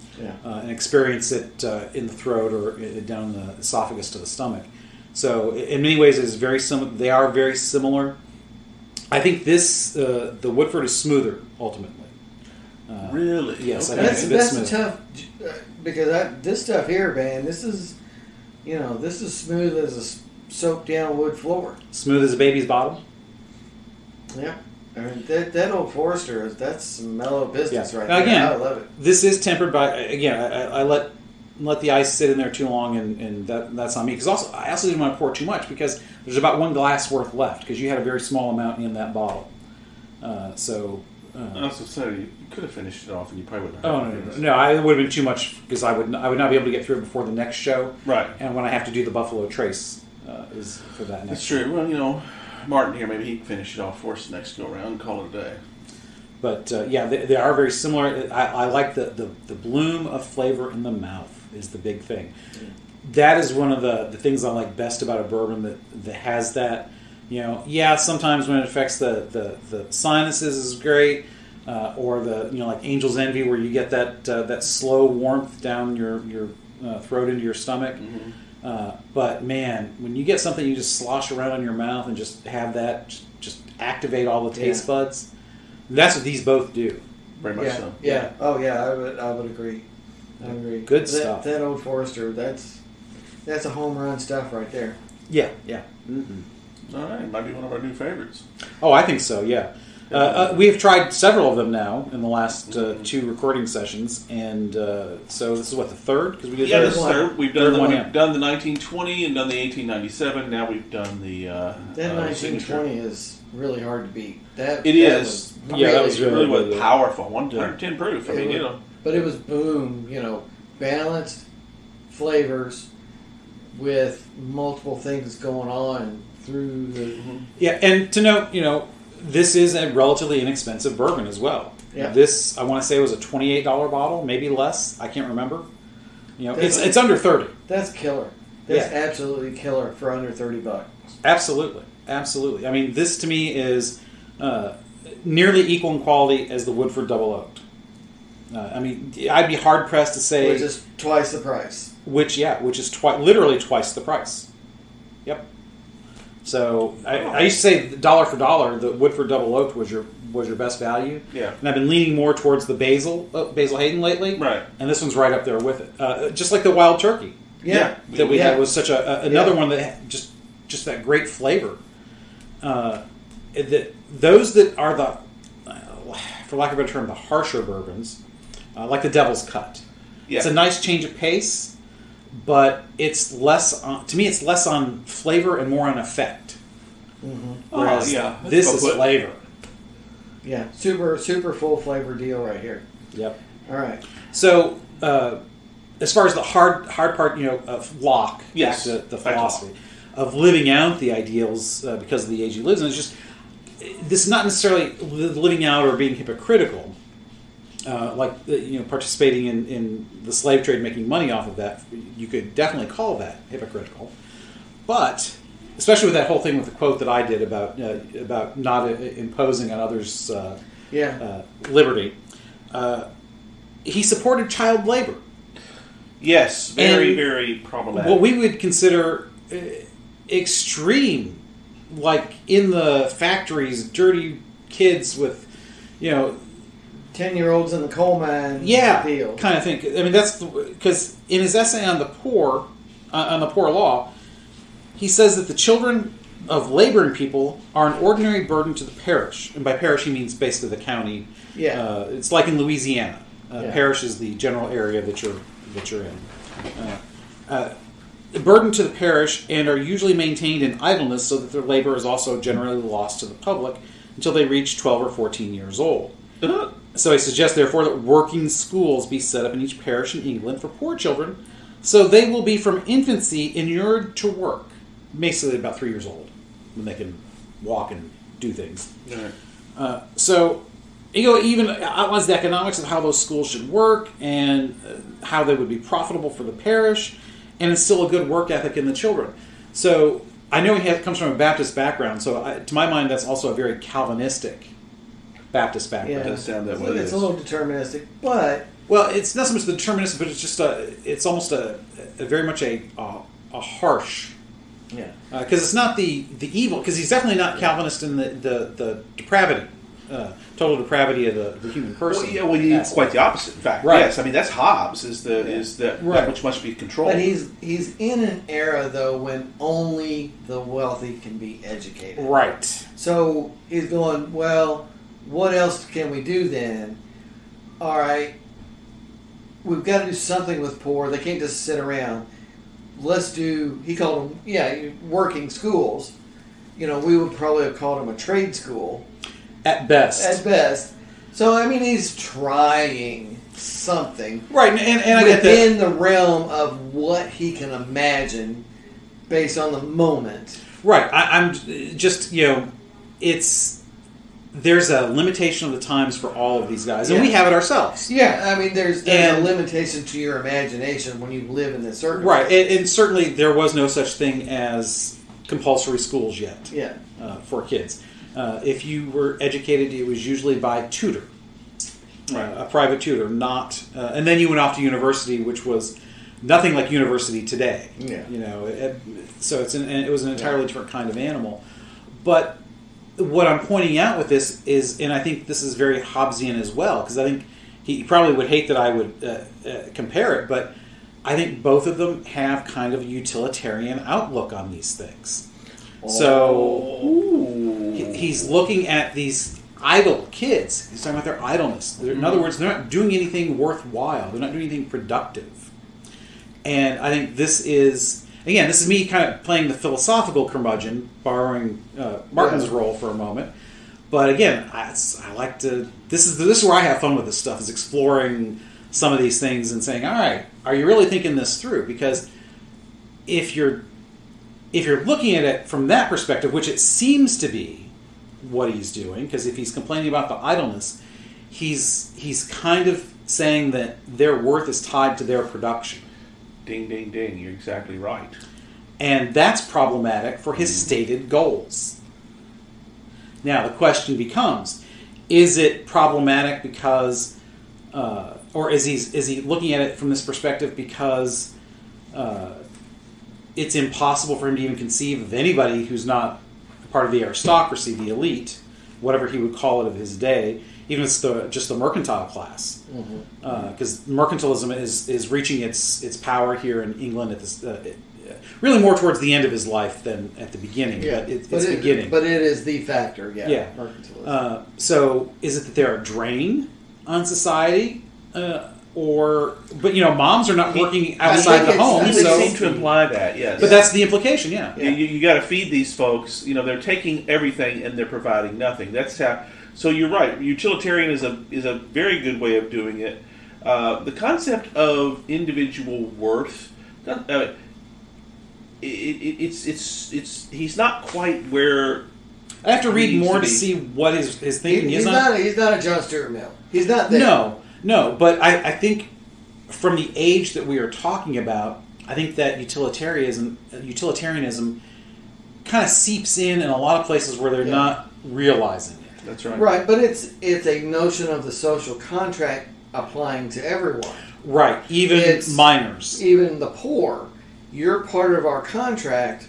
and experience it in the throat or down the esophagus to the stomach. So in many ways, it's very similar. They are very similar. I think the Woodford is smoother ultimately. Really? Yes, okay. I think it's a bit That's smoother. tough because this stuff here, man. This is smooth as a soaked down wood floor. Smooth as a baby's bottom. Yeah. I mean, that old Forester, that's some mellow business right now, there. again, I love it. This is tempered by, again, I let the ice sit in there too long, and that's on me. Because I also didn't want to pour too much because there's about 1 glass worth left because you had a very small amount in that bottle. I was going to say, you could have finished it off and you probably wouldn't have. No, it would have been too much because I would not be able to get through it before the next show. Right. And when I have to do the Buffalo Trace is for that next That's show. true. Well, Martin here, maybe he can finish it off for us next go around and call it a day. But they are very similar. I like the bloom of flavor in the mouth is the big thing. That is one of the things I like best about a bourbon that has that. Sometimes when it affects the sinuses is great, or like Angel's Envy where you get that slow warmth down your throat into your stomach. Mm-hmm. But man, when you get something you just slosh around in your mouth and just have that just activate all the taste buds, that's what these both do. Very much so. Yeah. Oh yeah, I would agree. I agree. Good stuff. That old Forester, that's a home run stuff right there. Yeah. Mm-hmm. All right, might be one of our new favorites. Oh, I think so. Yeah. We have tried several of them now in the last 2 recording sessions, and so this is what, the third? Because we did this is third. We've done third done the 1920 and done the 1897. Now we've done the that 1920 is really hard to beat. That is. That was really was powerful. 110 proof. I mean, But it was boom. Balanced flavors with multiple things going on through the. Yeah, and to note, this is a relatively inexpensive bourbon as well. Yeah. This, I want to say, was a $28 bottle, maybe less. I can't remember. It's under 30. That's killer. That's absolutely killer for under $30. Absolutely. I mean, this to me is nearly equal in quality as the Woodford Double Oaked. I'd be hard pressed to say which is twice the price. Which is literally twice the price. Yep. So I used to say dollar for dollar, the Woodford Double Oaked was your best value. Yeah. And I've been leaning more towards the Basil Hayden lately. Right. And this one's right up there with it. Just like the Wild Turkey. Yeah. That we had was such another one that had just that great flavor. Those that are the, for lack of a better term, the harsher bourbons, like the Devil's Cut. Yeah. It's a nice change of pace, but it's less on, to me. It's less on flavor and more on effect. Mm-hmm. Whereas this is flavor. Yeah, super full flavor deal right here. Yep. All right. So as far as the hard part, of Locke, back to the philosophy of living out the ideals because of the age he lives in, it's just this is not necessarily living out or being hypocritical. Participating in the slave trade, making money off of that, you could definitely call that hypocritical. But especially with that whole thing with the quote that I did about not imposing on others' liberty, he supported child labor. Yes, very problematic. What we would consider extreme, like in the factories, dirty kids with, 10-year-olds in the coal mine, deal kind of thing. I mean, that's because in his essay on the poor law, he says that the children of laboring people are an ordinary burden to the parish, and by parish he means basically the county. Yeah, it's like in Louisiana. Parish is the general area that you're in. A burden to the parish, and are usually maintained in idleness, so that their labor is also generally lost to the public until they reach 12 or 14 years old. So I suggest, therefore, that working schools be set up in each parish in England for poor children, so they will be from infancy inured to work, basically about 3 years old, when they can walk and do things. Right. So, even outlines the economics of how those schools should work and how they would be profitable for the parish, and instill a good work ethic in the children. So I know he comes from a Baptist background, so to my mind, that's also a very Calvinistic Baptist background. Yeah, it does sound that way. It's a little deterministic, but it's not so much the deterministic, but it's just it's almost a very much a harsh Yeah. Because it's not the evil, because he's definitely not Calvinist in the depravity, total depravity of the human person. Well, he's quite the opposite. In fact, right. Yes, I mean that's Hobbes is that which must be controlled. But he's in an era though when only the wealthy can be educated. Right. So he's going, well, what else can we do then? All right, we've got to do something with poor. They can't just sit around. Let's do, he called them, working schools. We would probably have called them a trade school. At best. At best. So, I mean, he's trying something. Right, and I get that. Within the realm of what he can imagine based on the moment. Right, I'm just, there's a limitation of the times for all of these guys, and we have it ourselves. Yeah, I mean, there's a limitation to your imagination when you live in this circumstance. Right, and certainly there was no such thing as compulsory schools yet. Yeah. For kids. If you were educated, it was usually by tutor, a private tutor, not, and then you went off to university, which was nothing like university today. Yeah. So it was an entirely different kind of animal, but. What I'm pointing out with this is, and I think this is very Hobbesian as well, because I think he probably would hate that I would compare it, but I think both of them have kind of a utilitarian outlook on these things. So he's looking at these idle kids. He's talking about their idleness. In other words, they're not doing anything worthwhile. They're not doing anything productive. And I think this is... Again, this is me kind of playing the philosophical curmudgeon, borrowing Martin's role for a moment. But again, I like to. This is where I have fun with this stuff, is exploring some of these things and saying, "All right, are you really thinking this through?" Because if you're looking at it from that perspective, which it seems to be what he's doing, because if he's complaining about the idleness, he's kind of saying that their worth is tied to their production. Ding, ding, ding. You're exactly right. And that's problematic for his stated goals. Now, the question becomes, is it problematic because, or is he looking at it from this perspective because it's impossible for him to even conceive of anybody who's not part of the aristocracy, the elite, whatever he would call it of his day, even if it's just the mercantile class, because mercantilism is reaching its power here in England at this really more towards the end of his life than at the beginning. Yeah. But it's beginning. But it is the factor. Yeah. Mercantilism. So is it that they're a drain on society, but moms are not working outside the home. They seem to imply that. Yes. But that's the implication. Yeah. You got to feed these folks. They're taking everything and they're providing nothing. That's how. So you're right. Utilitarian is a very good way of doing it. The concept of individual worth, he's not quite where. I have to read more to see what his thinking is on. He's not a John Stuart Mill. He's not there. No. But I think from the age that we are talking about, I think that utilitarianism kind of seeps in a lot of places where they're not realizing it. That's right. Right, but it's a notion of the social contract applying to everyone. Right, even minors. Even the poor. You're part of our contract.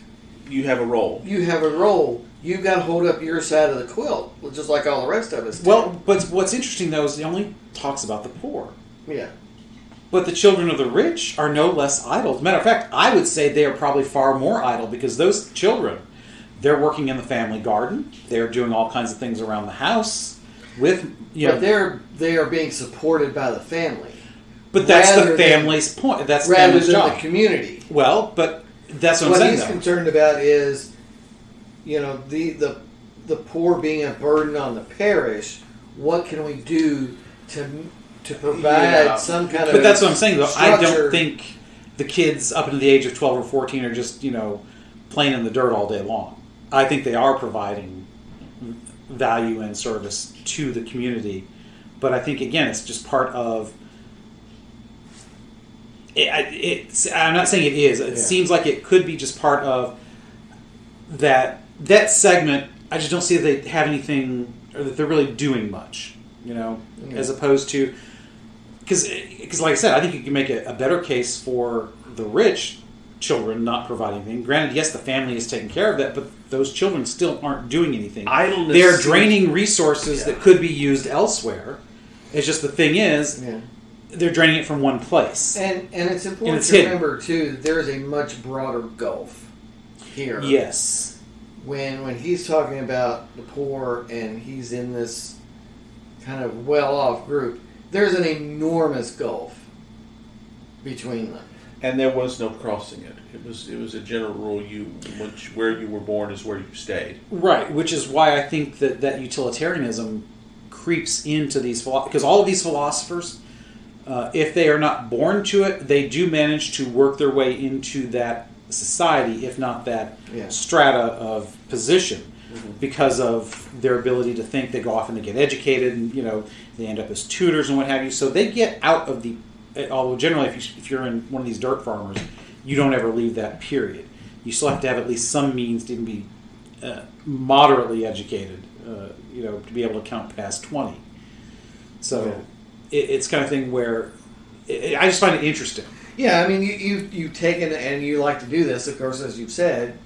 You have a role. You've got to hold up your side of the quilt, just like all the rest of us do. Well, but what's interesting, though, is he only talks about the poor. Yeah. But the children of the rich are no less idle. As a matter of fact, I would say they are probably far more idle, because those children... They're working in the family garden. They're doing all kinds of things around the house. But they are being supported by the family. But that's the family's point. That's the family's job. Rather than the community. Well, but that's what I'm saying. What he's concerned about is, the poor being a burden on the parish. What can we do to provide some kind of? But that's what I'm saying, though. Structure. I don't think the kids up into the age of 12 or 14 are just playing in the dirt all day long. I think they are providing value and service to the community, but I think again it's just part of. I'm not saying it is. It seems like it could be just part of that segment. I just don't see that they have anything, or that they're really doing much. As opposed to because like I said, I think you can make a better case for the rich children not providing anything. Granted, yes, the family is taking care of that, but those children still aren't doing anything. Idleness. They're draining resources that could be used elsewhere. It's just the thing is, they're draining it from one place. And it's important to remember, too, that there is a much broader gulf here. Yes. When he's talking about the poor and he's in this kind of well-off group, there's an enormous gulf between them. And there was no crossing it. It was a general rule. Where you were born is where you stayed. Right, which is why I think that utilitarianism creeps into these philosophers. Because all of these philosophers, if they are not born to it, they do manage to work their way into that society, if not that strata of position, because of their ability to think. They go off and they get educated, and they end up as tutors and what have you. So they get out of the. Although generally, if you're in one of these dirt farmers, you don't ever leave that period. You still have to have at least some means to even be moderately educated, to be able to count past 20. So it's kind of thing where I just find it interesting. Yeah, I mean, you've taken, and you like to do this, of course, as you've said,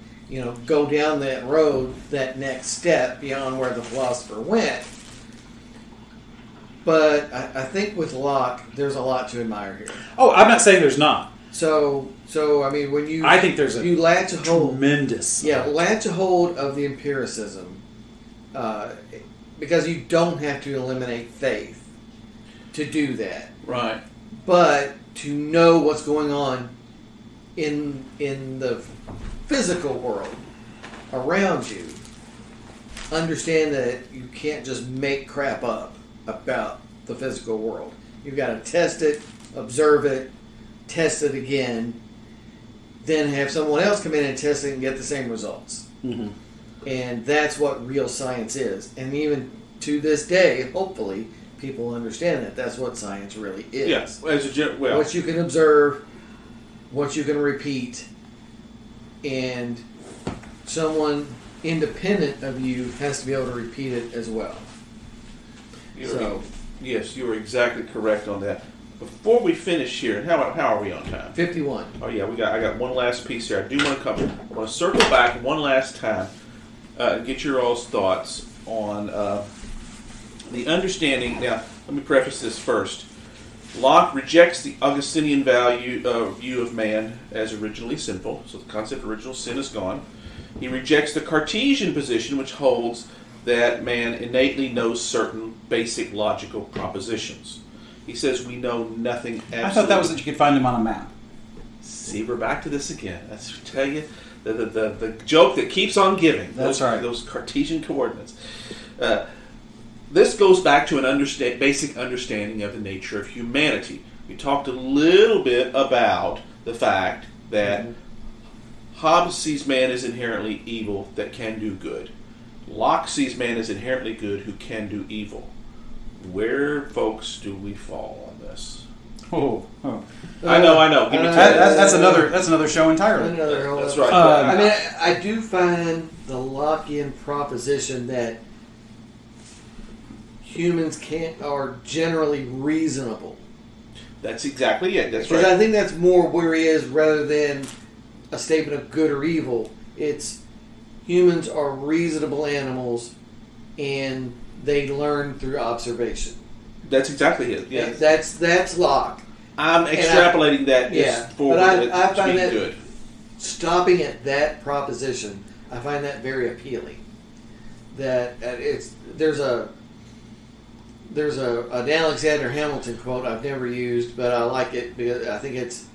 go down that road, that next step beyond where the philosopher went. But I think with Locke, there's a lot to admire here. Oh, I'm not saying there's not. So I mean, when I think there's you latch a hold, tremendous. Latch a hold of the empiricism, because you don't have to eliminate faith to do that. Right. But to know what's going on in the physical world around you, understand that you can't just make crap up about the physical world. You've got to test it, observe it, test it again, then have someone else come in and test it and get the same results. Mm-hmm. And that's what real science is. And even to this day, hopefully, people understand that that's what science really is. Yes, what you can observe, what you can repeat, and someone independent of you has to be able to repeat it as well. Yes, you are exactly correct on that. Before we finish here, how are we on time? 51. Oh yeah, I got one last piece here. I do want to circle back one last time, get your all's thoughts on the understanding. Now, let me preface this first. Locke rejects the Augustinian view of man as originally sinful, so the concept of original sin is gone. He rejects the Cartesian position, which holds that man innately knows certain basic logical propositions. He says we know nothing absolutely. I thought that was that you could find him on a map. See, we're back to this again. That's to tell you the joke that keeps on giving. That's right. Those Cartesian coordinates. This goes back to an basic understanding of the nature of humanity. We talked a little bit about the fact that Hobbes sees man as inherently evil that can do good. Locke sees man as inherently good who can do evil. Where, folks, do we fall on this? Oh. I know. Give me that's another show entirely. That's right. I mean, I do find the Lockean proposition that humans are generally reasonable. That's exactly it. That's right. Because I think that's more where he is rather than a statement of good or evil. It's humans are reasonable animals, and they learn through observation. That's exactly it. Yeah, that's Locke. I'm extrapolating that forward. But I find that good. Stopping at that proposition, I find that very appealing. That there's an Alexander Hamilton quote I've never used, but I like it because I think it's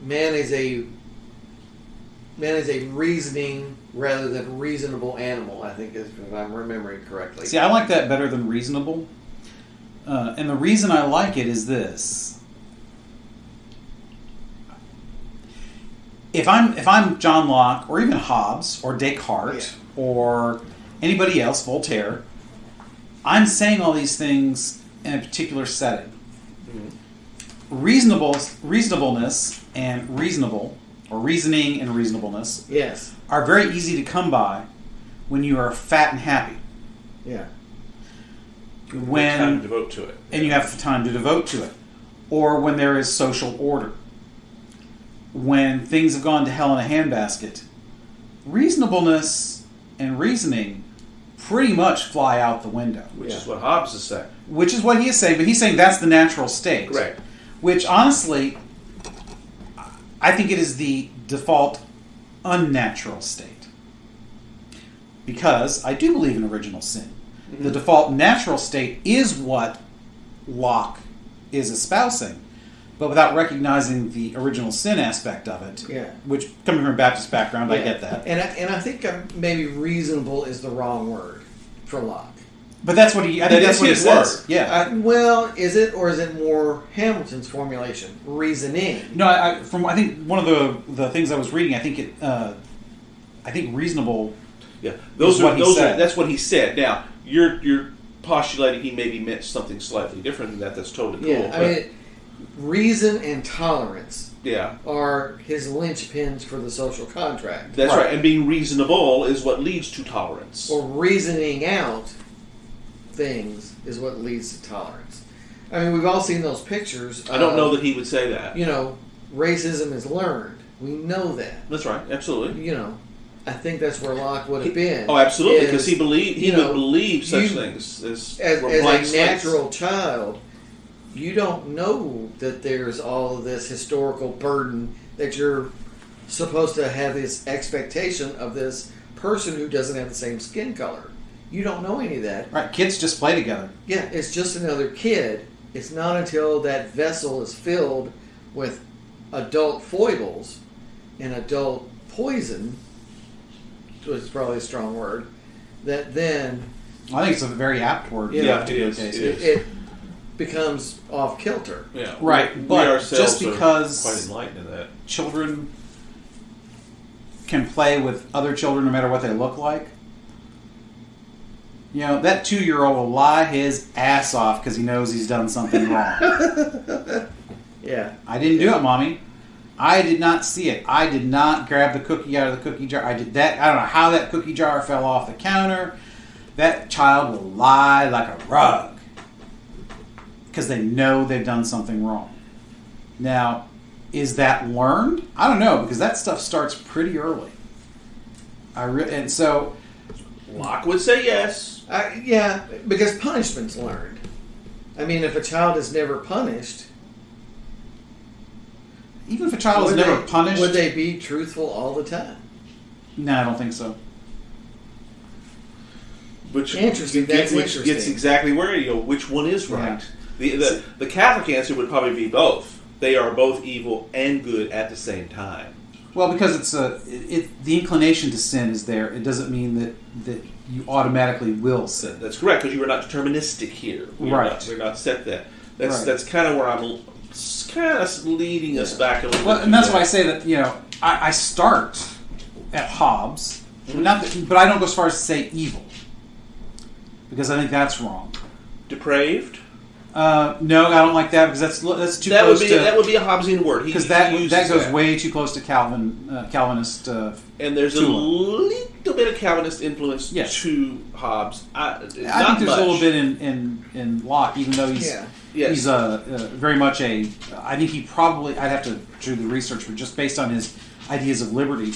man is a reasoning rather than reasonable animal, I think, if I'm remembering correctly. See, I like that better than reasonable. And the reason I like it is this. If I'm John Locke, or even Hobbes, or Descartes, or anybody else, Voltaire, I'm saying all these things in a particular setting. Mm-hmm. Reasonableness and reasonable, or reasoning and reasonableness, are very easy to come by when you are fat and happy. Yeah. When time to devote to it. And you have the time to devote to it. Or when there is social order. when things have gone to hell in a handbasket, reasonableness and reasoning pretty much fly out the window. Which is what Hobbes is saying. Which is what he is saying, but he's saying that's the natural state. Correct. Which, honestly, I think it is the default unnatural state. Because I do believe in original sin. Mm-hmm. The default natural state is what Locke is espousing, but without recognizing the original sin aspect of it. Yeah. Which, coming from a Baptist background, I get that. And I think maybe reasonable is the wrong word for Locke. But that's what I think that's what he says. Word. Yeah. Well, is it, or is it more Hamilton's formulation, reasoning? No, I think one of the things I was reading, I think reasonable. Yeah, that's what he said. Now you're postulating he maybe meant something slightly different than that. That's totally cool. Yeah, I mean, reason and tolerance. Yeah. Are his linchpins for the social contract. That's right. And being reasonable is what leads to tolerance. Or reasoning out things is what leads to tolerance. I mean, we've all seen those pictures. I don't know that he would say that. Racism is learned. We know that. That's right. Absolutely. I think that's where Locke would have been. Oh, absolutely, because he would believe such things as a natural child. You don't know that there's all of this historical burden that you're supposed to have this expectation of this person who doesn't have the same skin color. You don't know any of that. Right, kids just play together. Yeah, it's just another kid. It's not until that vessel is filled with adult foibles and adult poison, which is probably a strong word, that then... I think it's a very apt word. Yeah, it is. It becomes off kilter. Yeah, right. But just because quite enlightened in that, children can play with other children no matter what they look like. That 2-year-old will lie his ass off because he knows he's done something wrong. Yeah. I didn't do it, Mommy. I did not see it. I did not grab the cookie out of the cookie jar. I did that. I don't know how that cookie jar fell off the counter. That child will lie like a rug because they know they've done something wrong. Now, is that learned? I don't know, because that stuff starts pretty early. And so... Locke would say yes. Yeah, because punishment's learned. I mean, if a child is never punished... Even if a child is never punished... Would they be truthful all the time? No, I don't think so. Interesting. Which gets exactly where, which one is right. Yeah. The Catholic answer would probably be both. They are both evil and good at the same time. Well, because the inclination to sin is there. It doesn't mean that you automatically will sin. That's correct, because you are not deterministic here. We're not set that. That's kind of where I'm kind of leading us back a little bit. Well, and that's why I say that I start at Hobbes, but I don't go as far as to say evil, because I think that's wrong. Depraved? No, I don't like that, because that's too close to... That would be a Hobbesian word. Because that goes way too close to Calvinist and there's a little bit of Calvinist influence to Hobbes. I think there's a little bit in Locke, even though he's very much a... I think he probably... I'd have to do the research, but just based on his ideas of liberty,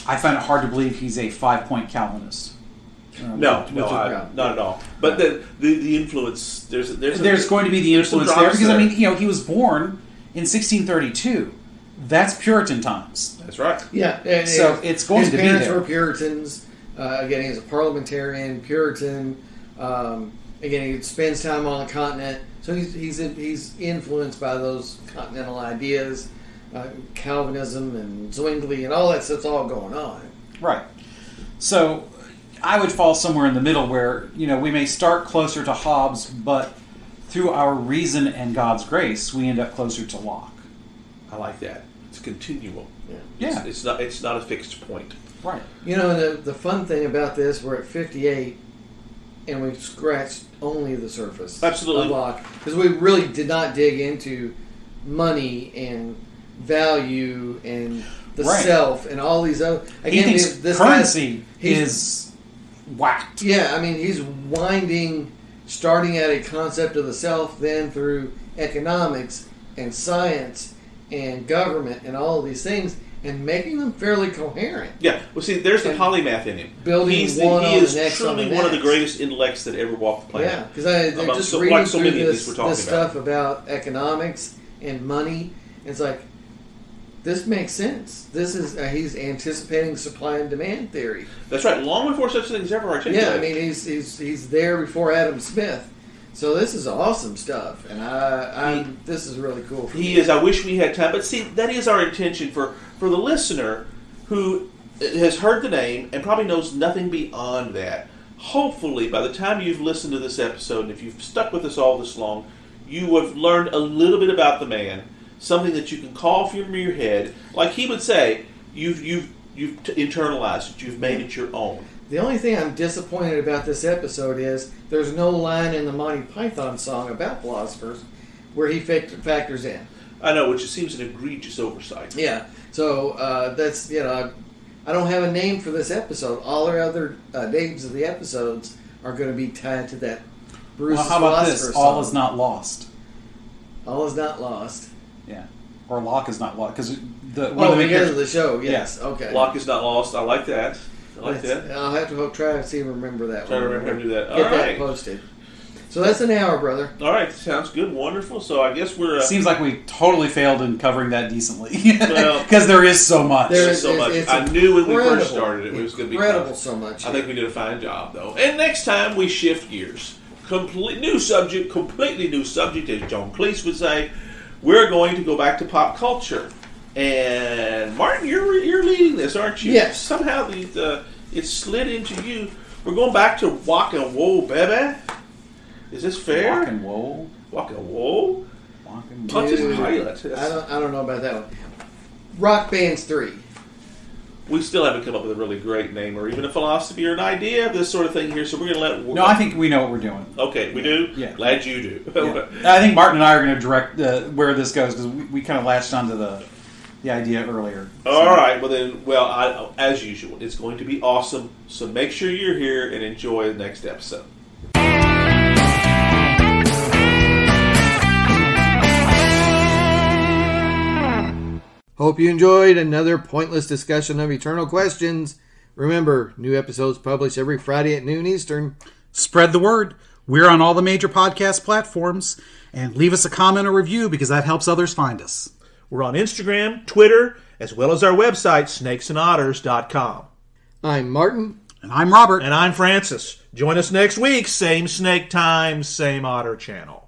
I find it hard to believe he's a 5-point Calvinist. Not at all. But the influence there's going to be the influence there because he was born in 1632. That's Puritan times. That's right. Yeah. So it's going to be there. His parents were Puritans. Again, he's a parliamentarian, Puritan. Again, he spends time on the continent, so he's influenced by those continental ideas, Calvinism and Zwingli and all that stuff's all going on. Right. So I would fall somewhere in the middle where, we may start closer to Hobbes, but through our reason and God's grace, we end up closer to Locke. I like that. It's continual. Yeah. It's not a fixed point. Right. The fun thing about this, we're at 58, and we've scratched only the surface. Absolutely. Of Locke, because we really did not dig into money and value and the self and all these other... Again, he thinks this currency is whacked. Yeah, he's starting at a concept of the self, then through economics and science and government and all of these things and making them fairly coherent. Yeah. Well, see, there's the polymath in him. Building he is truly one of the greatest intellects that ever walked the planet. Yeah, because I'm just reading through this stuff about economics and money. It's like, this makes sense. This is he's anticipating supply and demand theory. That's right. Long before such things ever articulated. Yeah, I mean he's there before Adam Smith. So this is awesome stuff, and this is really cool. For me. I wish we had time, but see, that is our intention for the listener who has heard the name and probably knows nothing beyond that. Hopefully, by the time you've listened to this episode, and if you've stuck with us all this long, you have learned a little bit about the man, something that you can call from your head. Like he would say, you've internalized it, you've made it your own. The only thing I'm disappointed about this episode is there's no line in the Monty Python song about philosophers where he factors in. I know, which seems an egregious oversight. Yeah, so that's, I don't have a name for this episode. All our other names of the episodes are going to be tied to that Bruce Well, how about this? song. All is not lost. All is not lost. Yeah. Or Locke is not lost. Because because of the show, yes. Yeah. Okay. Locke is not lost. I like that. I'll have to try to see and remember that. Try to remember how to do that. Get that posted. So that's an hour, brother. All right, sounds good, wonderful. So I guess we're. Seems like we totally failed in covering that decently, because there is so much. There is so much. I knew when we first started it was going to be incredible. So much. I think we did a fine job, though. And next time we shift gears, completely new subject, as John Cleese would say. We're going to go back to pop culture, and Martin, you're leading this, aren't you? Yes. Somehow it slid into you. We're going back to Walk and Whoa, baby. Is this fair? Walk and Whoa. Walk and Whoa. Walk and Punch his Dude, pilot. I don't know about that one. Rock Bands 3. We still haven't come up with a really great name or even a philosophy or an idea of this sort of thing here, so we're going to let... No, I think we know what we're doing. Okay, we do? Yeah. Glad you do. Yeah. I think Martin and I are going to direct where this goes, because we kind of latched onto the idea earlier. All right, as usual, it's going to be awesome, so make sure you're here and enjoy the next episode. Hope you enjoyed another pointless discussion of eternal questions. Remember, new episodes published every Friday at noon Eastern. Spread the word. We're on all the major podcast platforms. And leave us a comment or review, because that helps others find us. We're on Instagram, Twitter, as well as our website, snakesandotters.com. I'm Martin. And I'm Robert. And I'm Francis. Join us next week. Same snake time, same otter channel.